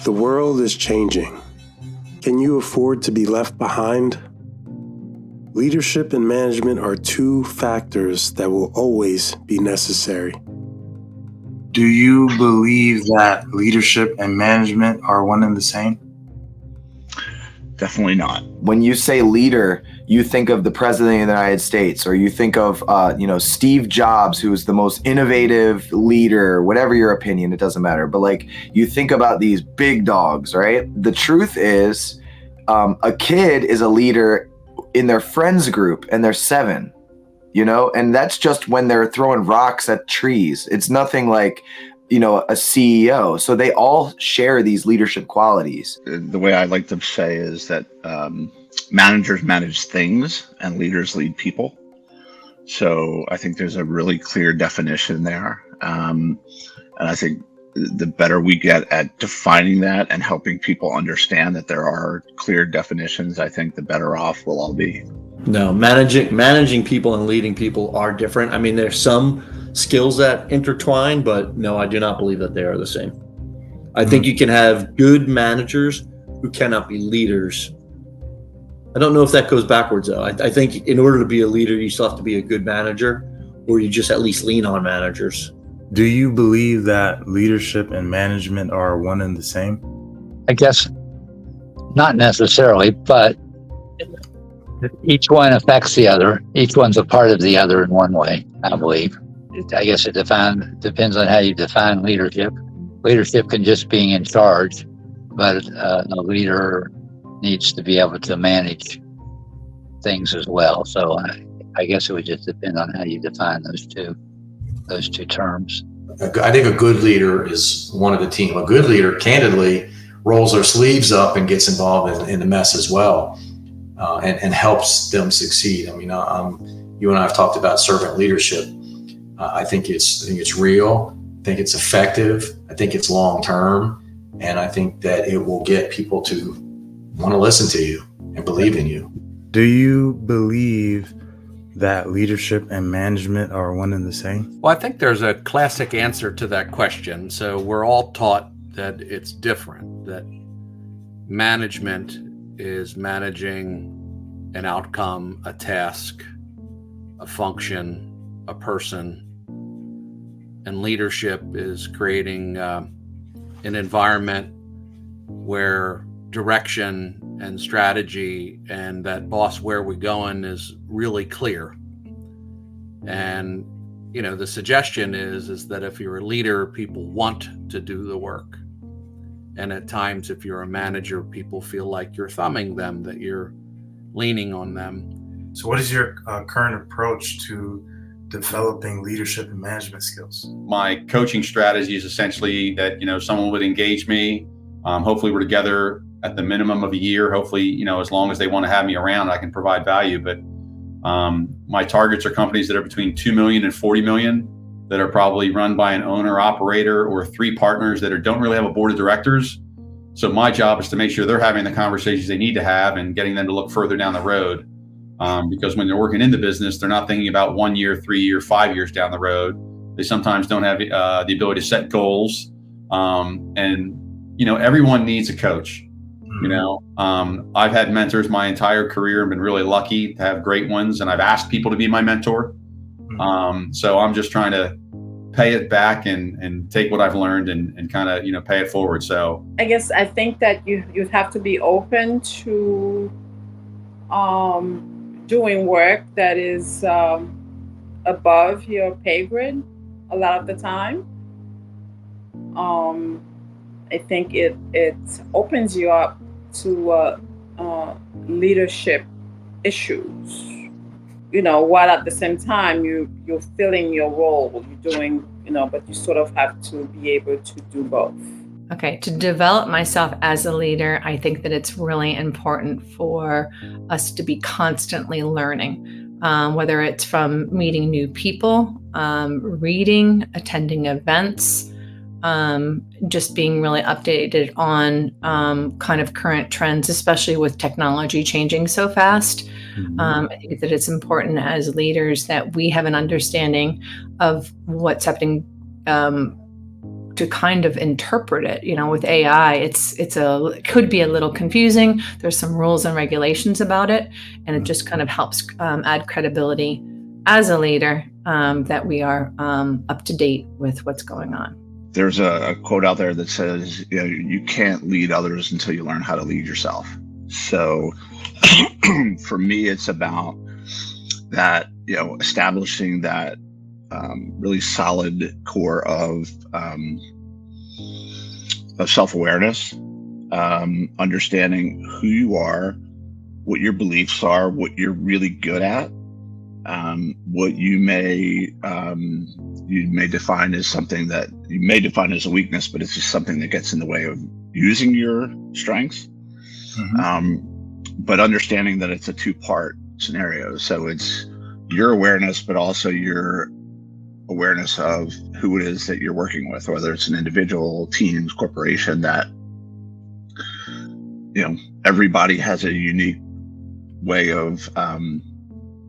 The world is changing. Can you afford to be left behind? Leadership and management are two factors that will always be necessary. Do you believe that leadership and management are one and the same? Definitely not. When you say leader, you think of the President of the United States, or you think of, Steve Jobs, who is the most innovative leader, whatever your opinion, it doesn't matter. But like, you think about these big dogs, right? The truth is, a kid is a leader in their friends group and they're 7, and that's just when they're throwing rocks at trees. It's nothing like, a CEO. So they all share these leadership qualities. The way I like to say is that managers manage things and leaders lead people. So I think there's a really clear definition there. And I think the better we get at defining that and helping people understand that there are clear definitions, I think the better off we'll all be. No, managing people and leading people are different. I mean, there's some skills that intertwine, but no, I do not believe that they are the same. I think you can have good managers who cannot be leaders. I don't know if that goes backwards though. I think in order to be a leader, you still have to be a good manager, or you just at least lean on managers. Do you believe that leadership and management are one and the same? I guess not necessarily, but each one affects the other. Each one's a part of the other in one way, I believe. I guess it depends on how you define leadership. Leadership can just be in charge, but a leader needs to be able to manage things as well. So I guess it would just depend on how you define those two terms. I think a good leader is one of the team. A good leader, candidly, rolls their sleeves up and gets involved in the mess as well, and helps them succeed. I mean, you and I have talked about servant leadership. I think it's real. I think it's effective. I think it's long term, and I think that it will get people to want to listen to you and believe in you. Do you believe that leadership and management are one and the same? Well, I think there's a classic answer to that question. So we're all taught that it's different, that management is managing an outcome, a task, a function, a person, and leadership is creating an environment where direction and strategy and that boss, where we going, is really clear. And the suggestion is that if you're a leader, people want to do the work, and at times if you're a manager, people feel like you're thumbing them, that you're leaning on them. So what is your current approach to developing leadership and management skills? My coaching strategy is essentially that someone would engage me. Hopefully we're together at the minimum of a year. Hopefully, as long as they want to have me around, I can provide value. But my targets are companies that are between 2 million and 40 million, that are probably run by an owner operator or 3 partners that don't really have a board of directors. So my job is to make sure they're having the conversations they need to have and getting them to look further down the road. Because when they're working in the business, they're not thinking about 1 year, 3 year, 5 years down the road. They sometimes don't have the ability to set goals. Everyone needs a coach. I've had mentors my entire career and been really lucky to have great ones, and I've asked people to be my mentor. So I'm just trying to pay it back and take what I've learned and kind of, pay it forward. So I think that you have to be open to doing work that is above your pay grade a lot of the time. I think it opens you up to leadership issues, while at the same time you're filling your role, you're doing, but you sort of have to be able to do both. Okay, to develop myself as a leader, I think that it's really important for us to be constantly learning, whether it's from meeting new people, reading, attending events, just being really updated on kind of current trends, especially with technology changing so fast. I think that it's important as leaders that we have an understanding of what's happening to kind of interpret it. With AI, it could be a little confusing. There's some rules and regulations about it, and it just kind of helps add credibility as a leader, that we are up to date with what's going on. There's a quote out there that says, you can't lead others until you learn how to lead yourself. So for me, it's about that, establishing that really solid core of self-awareness, understanding who you are, what your beliefs are, what you're really good at, what you may define as something that you may define as a weakness, but it's just something that gets in the way of using your strengths. But understanding that it's a two-part scenario. So it's your awareness, but also your awareness of who it is that you're working with, whether it's an individual, teams, corporation, that, everybody has a unique way of,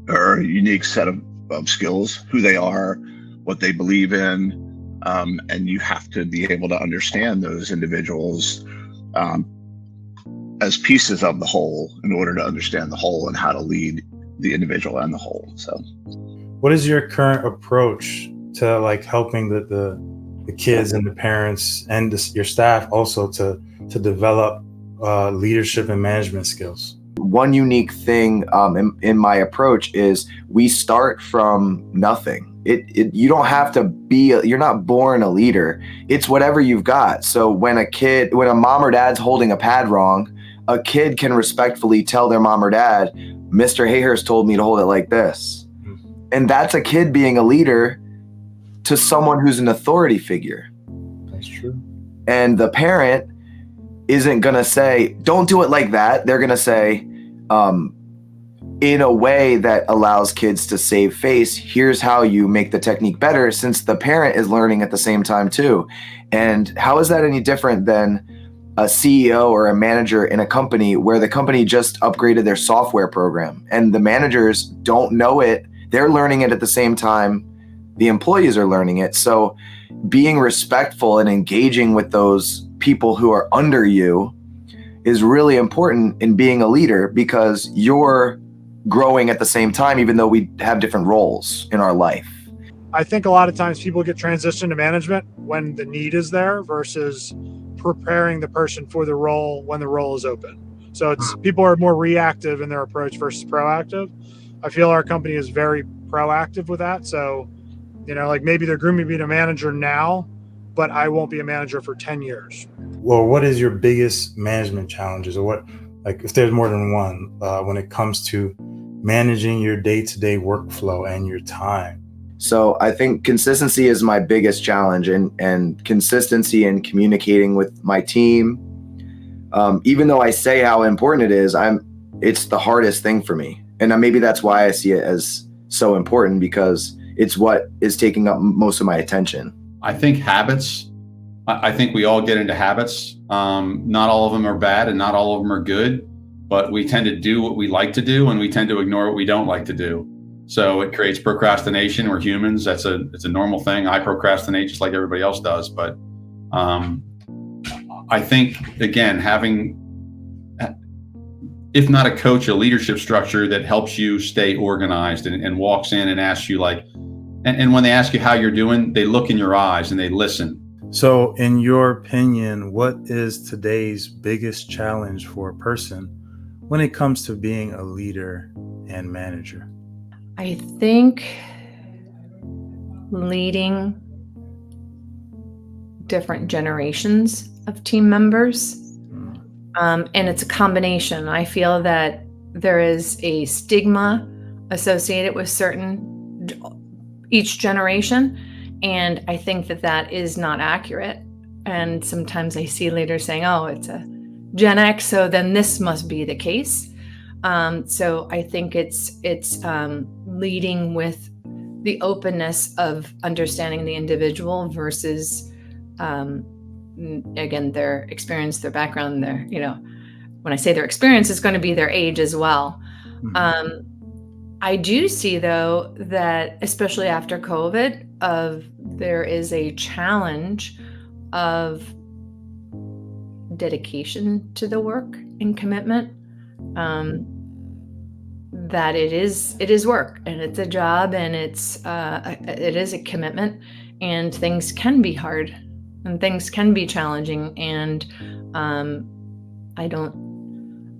or a unique set of skills, who they are, what they believe in. And you have to be able to understand those individuals as pieces of the whole in order to understand the whole and how to lead the individual and the whole. So what is your current approach to helping the kids and the parents and your staff also to develop leadership and management skills? One unique thing in my approach is we start from nothing. You don't have to you're not born a leader. It's whatever you've got. So when a mom or dad's holding a pad wrong, a kid can respectfully tell their mom or dad, Mr. Hayhurst told me to hold it like this. And that's a kid being a leader to someone who's an authority figure. That's true. And the parent isn't going to say, don't do it like that. They're going to say, in a way that allows kids to save face, here's how you make the technique better, since the parent is learning at the same time too. And how is that any different than a CEO or a manager in a company where the company just upgraded their software program and the managers don't know it? They're learning it at the same time the employees are learning it. So being respectful and engaging with those people who are under you is really important in being a leader, because you're growing at the same time, even though we have different roles in our life. I think a lot of times people get transitioned to management when the need is there versus preparing the person for the role when the role is open. So people are more reactive in their approach versus proactive. I feel our company is very proactive with that. So, maybe they're grooming me to be a manager now, but I won't be a manager for 10 years. Well, what is your biggest management challenges, or what, if there's more than one, when it comes to managing your day-to-day workflow and your time? So I think consistency is my biggest challenge, and consistency in communicating with my team. Even though I say how important it is, it's the hardest thing for me. And maybe that's why I see it as so important, because it's what is taking up most of my attention. I think habits. I think we all get into habits. Not all of them are bad and not all of them are good, but we tend to do what we like to do and we tend to ignore what we don't like to do. So it creates procrastination. We're humans. It's a normal thing. I procrastinate just like everybody else does. But I think, again, having, if not a coach, a leadership structure that helps you stay organized and walks in and asks you and when they ask you how you're doing, they look in your eyes and they listen. So in your opinion, what is today's biggest challenge for a person when it comes to being a leader and manager? I think leading different generations of team members, and it's a combination. I feel that there is a stigma associated with each generation, and I think that is not accurate. And sometimes I see leaders saying, oh, it's a Gen X, so then this must be the case. So I think it's leading with the openness of understanding the individual versus, again, their experience, their background, when I say their experience, it's going to be their age as well. Mm-hmm. I do see, though, that especially after COVID, there is a challenge of dedication to the work and commitment. That it is work, and it's a job, and it is a commitment, and things can be hard, and things can be challenging, and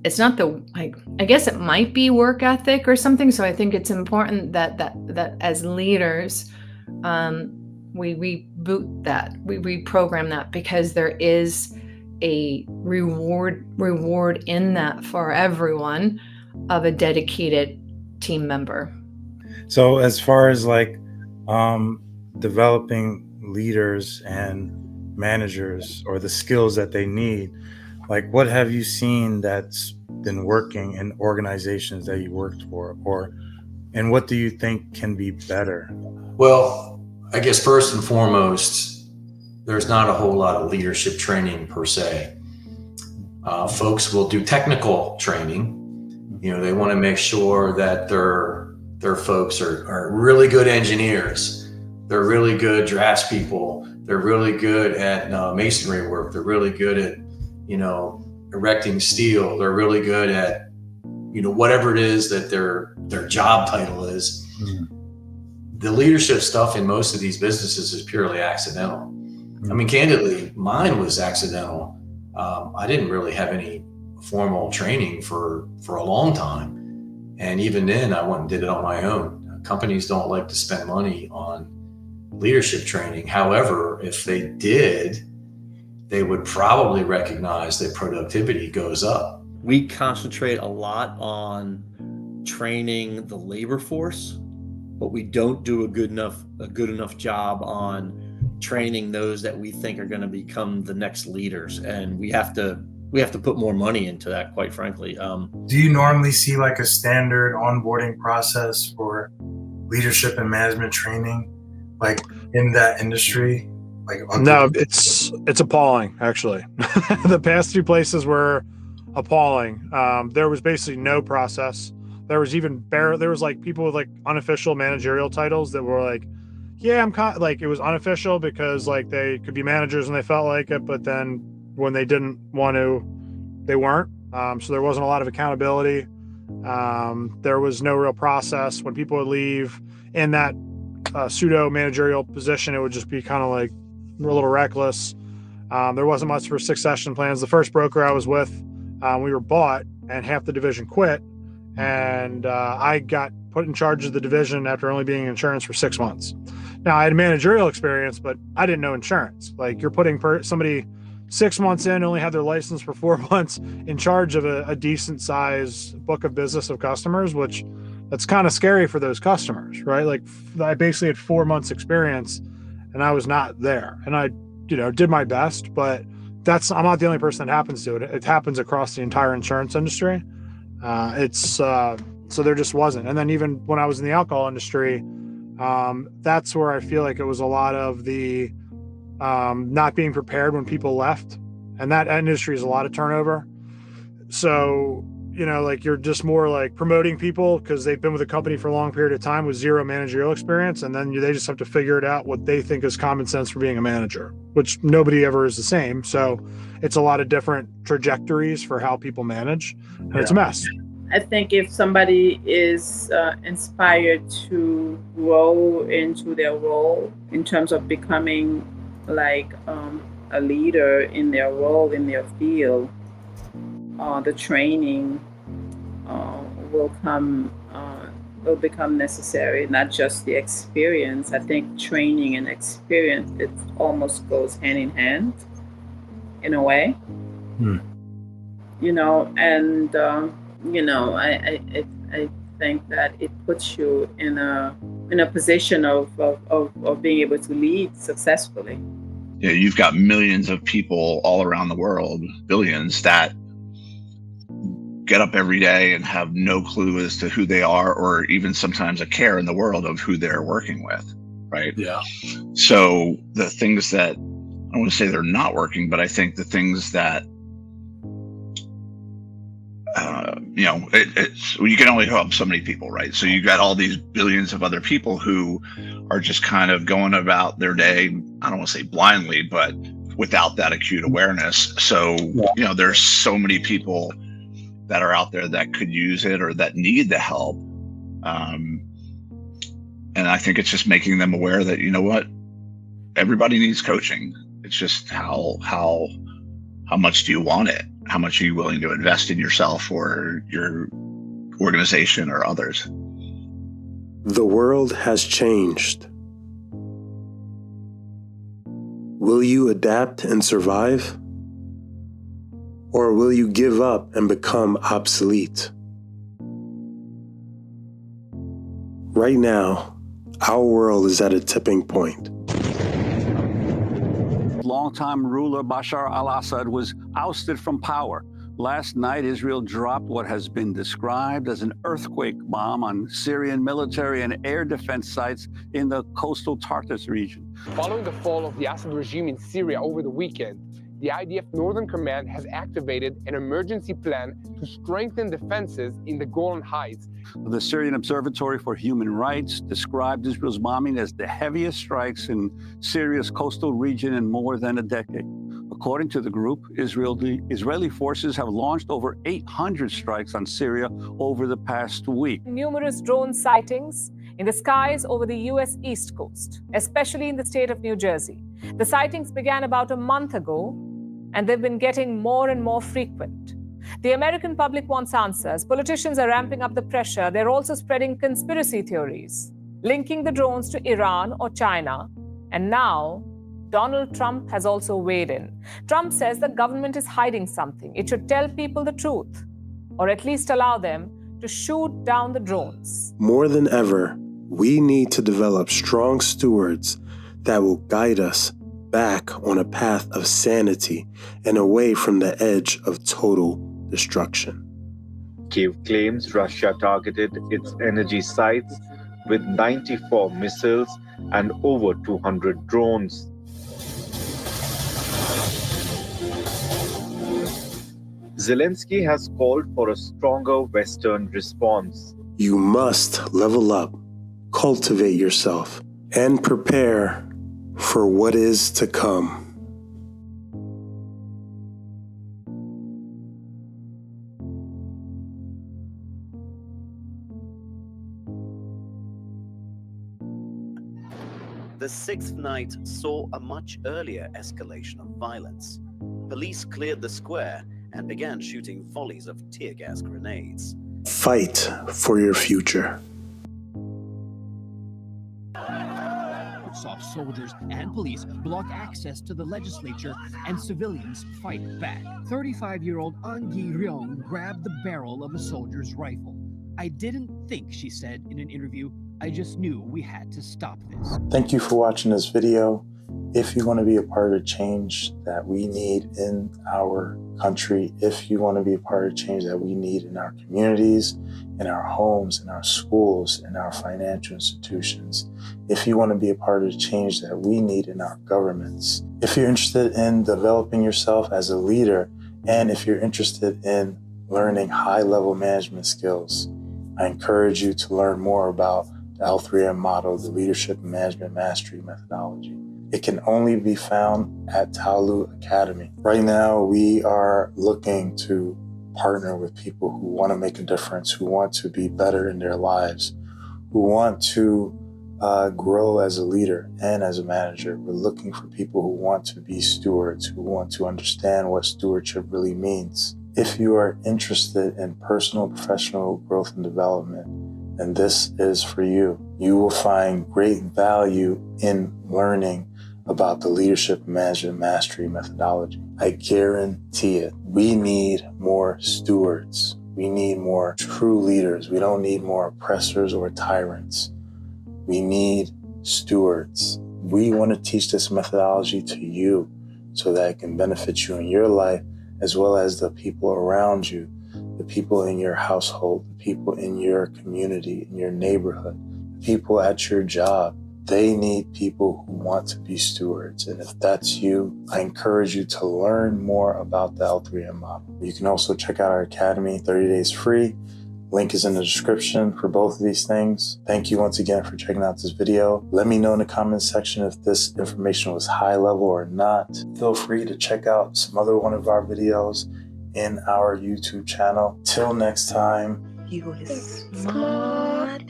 it's not I guess it might be work ethic or something. So I think it's important that as leaders, we reboot that, we reprogram that, because there is a reward in that for everyone of a dedicated team member. So as far as like developing leaders and managers, or the skills that they need, like what have you seen that's been working in organizations that you worked for, and what do you think can be better? Well, I guess first and foremost, there's not a whole lot of leadership training per se. Folks will do technical training. They want to make sure that their folks are really good engineers. They're really good draftspeople. They're really good at masonry work. They're really good at, erecting steel. They're really good at, whatever it is that their job title is. Mm-hmm. The leadership stuff in most of these businesses is purely accidental. Mm-hmm. I mean, candidly, mine was accidental. I didn't really have any formal training for a long time. And even then I went and did it on my own. Companies don't like to spend money on leadership training. However, if they did, they would probably recognize that productivity goes up. We concentrate a lot on training the labor force, but we don't do a good enough job on training those that we think are going to become the next leaders. And we have to put more money into that, quite frankly. Do you normally see like a standard onboarding process for leadership and management training, like in that industry? No, it's appalling, actually. The past few places were appalling. There was basically no process. There was like people with like unofficial managerial titles that were like, yeah, it was unofficial because like they could be managers and they felt like it, but then when they didn't want to, they weren't. So there wasn't a lot of accountability. There was no real process. When people would leave in that pseudo managerial position, it would just be kind of like a little reckless. There wasn't much for succession plans. The first broker I was with, we were bought and half the division quit. And I got put in charge of the division after only being in insurance for 6 months. Now I had managerial experience, but I didn't know insurance. Like you're putting somebody 6 months in, only had their license for 4 months, in charge of a decent size book of business of customers, which that's kind of scary for those customers, right? Like I basically had 4 months experience and I was not there. And I, did my best, but I'm not the only person that happens to it. It happens across the entire insurance industry. So there just wasn't. And then even when I was in the alcohol industry, that's where I feel like it was a lot of the not being prepared when people left, and that industry is a lot of turnover. So, like you're just more like promoting people because they've been with a company for a long period of time with zero managerial experience. And then they just have to figure it out what they think is common sense for being a manager, which nobody ever is the same. So it's a lot of different trajectories for how people manage, and It's a mess. I think if somebody is inspired to grow into their role in terms of becoming like a leader in their role, in their field, the training will become necessary, not just the experience. I think training and experience, it almost goes hand in hand in a way. I think that it puts you in a position of being able to lead successfully. Yeah, you've got millions of people all around the world, billions, that get up every day and have no clue as to who they are, or even sometimes a care in the world of who they're working with, right? Yeah. So the things that, I don't want to say they're not working, but I think the things that you can only help so many people, right? So you got all these billions of other people who are just kind of going about their day, I don't want to say blindly, but without that acute awareness. So, there's so many people that are out there that could use it or that need the help. And I think it's just making them aware that, everybody needs coaching. It's just how much do you want it? How much are you willing to invest in yourself or your organization or others? The world has changed. Will you adapt and survive? Or will you give up and become obsolete? Right now, our world is at a tipping point. Longtime ruler Bashar al-Assad was ousted from power. Last night, Israel dropped what has been described as an earthquake bomb on Syrian military and air defense sites in the coastal Tartus region. Following the fall of the Assad regime in Syria over the weekend, the IDF Northern Command has activated an emergency plan to strengthen defenses in the Golan Heights. The Syrian Observatory for Human Rights described Israel's bombing as the heaviest strikes in Syria's coastal region in more than a decade. According to the group, the Israeli forces have launched over 800 strikes on Syria over the past week. Numerous drone sightings in the skies over the U.S. East Coast, especially in the state of New Jersey. The sightings began about a month ago, and they've been getting more and more frequent. The American public wants answers. Politicians are ramping up the pressure. They're also spreading conspiracy theories, linking the drones to Iran or China. And now, Donald Trump has also weighed in. Trump says the government is hiding something. It should tell people the truth, or at least allow them to shoot down the drones. More than ever, we need to develop strong stewards that will guide us back on a path of sanity and away from the edge of total destruction. Kyiv claims Russia targeted its energy sites with 94 missiles and over 200 drones. Zelensky has called for a stronger Western response. You must level up, cultivate yourself, and prepare for what is to come. The sixth night saw a much earlier escalation of violence. Police cleared the square and began shooting volleys of tear gas grenades. Fight for your future. Soft soldiers and police block access to the legislature, and civilians fight back. 35-year-old An Gi-ryong grabbed the barrel of a soldier's rifle. "I didn't think," she said in an interview, "I just knew we had to stop this." Thank you for watching this video. If you want to be a part of change that we need in our country, if you want to be a part of change that we need in our communities, in our homes, in our schools, in our financial institutions, if you want to be a part of the change that we need in our governments, if you're interested in developing yourself as a leader, and if you're interested in learning high-level management skills, I encourage you to learn more about the L3M model, the Leadership and Management Mastery methodology. It can only be found at Taolu Academy. Right now, we are looking to partner with people who want to make a difference, who want to be better in their lives, who want to grow as a leader and as a manager. We're looking for people who want to be stewards, who want to understand what stewardship really means. If you are interested in personal, professional growth and development, then this is for you. You will find great value in learning about the Leadership and Management Mastery methodology. I guarantee it. We need more stewards. We need more true leaders. We don't need more oppressors or tyrants. We need stewards. We want to teach this methodology to you so that it can benefit you in your life as well as the people around you, the people in your household, the people in your community, in your neighborhood, the people at your job. They need people who want to be stewards. And if that's you, I encourage you to learn more about the L3M model. You can also check out our academy, 30 days free. Link is in the description for both of these things. Thank you once again for checking out this video. Let me know in the comments section if this information was high level or not. Feel free to check out some other one of our videos in our YouTube channel. Till next time. You is smart.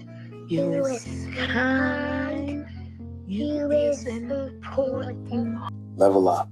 You is kind. You is important. Level up.